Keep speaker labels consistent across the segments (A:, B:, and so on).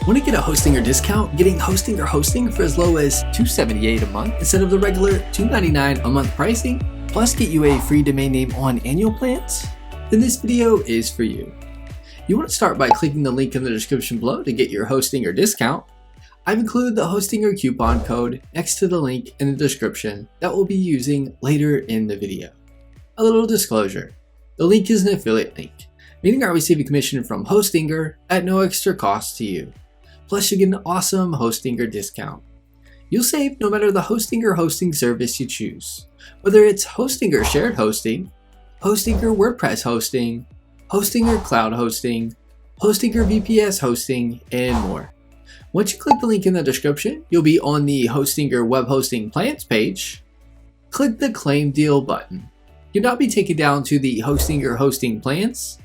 A: Want to get a hosting or discount? Getting hosting or hosting for as low as $278 a month instead of the regular $299 a month pricing, plus get you a free domain name on annual plans? Then this video is for you. You want to start by clicking the link in the description below to get your hosting or discount. I've included the hosting or coupon code next to the link in the description that we'll be using later in the video. A little disclosure, the link is an affiliate link, meaning I receive a commission from Hostinger at no extra cost to you. Plus you get an awesome hosting or discount. You'll save no matter the hosting or hosting service you choose, whether it's hosting or shared hosting, hosting or WordPress hosting, hosting or cloud hosting, hosting or VPS hosting, and more. Once you click the link in the description, you'll be on the hosting or web hosting plans page. Click the claim deal button. You'll now be taken down to the hosting or hosting plans.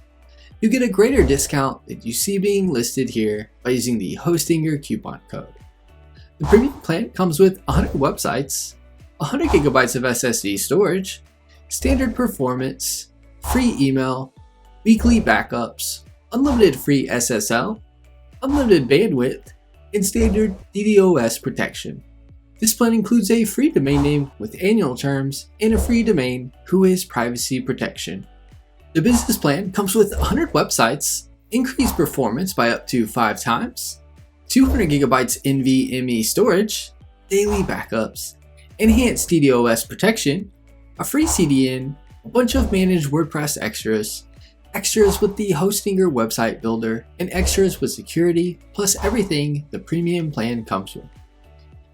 A: You get a greater discount that you see being listed here by using the hosting or coupon code. The premium plan comes with 100 websites, 100 gigabytes of SSD storage, standard performance, free email, weekly backups, unlimited free SSL, unlimited bandwidth, and standard DDoS protection. This plan includes a free domain name with annual terms and a free domain who privacy protection. The business plan comes with 100 websites, increased performance by up to 5 times, 200 gigabytes NVMe storage, daily backups, enhanced DDoS protection, a free CDN, a bunch of managed WordPress extras, extras with the hosting or website builder, and extras with security, plus everything the premium plan comes with.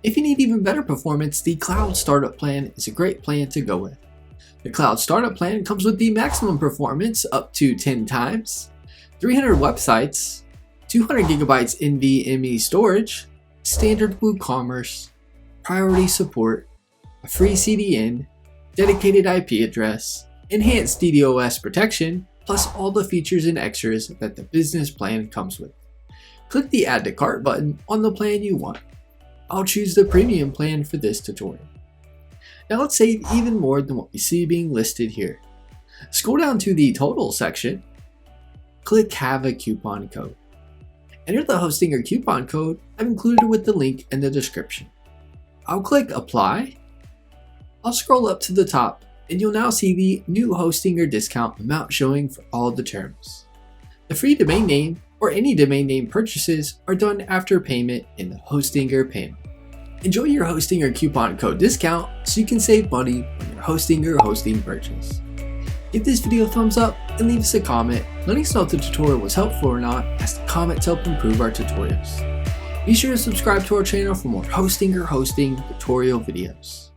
A: If you need even better performance, the Cloud Startup plan is a great plan to go with. The Cloud Startup plan comes with the maximum performance up to 10 times, 300 websites, 200 gigabytes NVMe storage, standard WooCommerce, priority support, a free CDN, dedicated IP address, enhanced DDoS protection, plus all the features and extras that the business plan comes with. Click the Add to Cart button on the plan you want. I'll choose the premium plan for this tutorial. Now let's save even more than what we see being listed here. Scroll down to the total section, click Have a Coupon Code. Enter the hosting or coupon code I've included with the link in the description. I'll click Apply. I'll scroll up to the top and you'll now see the new hosting or discount amount showing for all the terms. The free domain name or any domain name purchases are done after payment in the hosting or panel. Enjoy your hosting or coupon code discount so you can save money on your hosting or hosting purchase. Give this video a thumbs up and leave us a comment letting us know if the tutorial was helpful or not, as the comments help improve our tutorials. Be sure to subscribe to our channel for more hosting or hosting tutorial videos.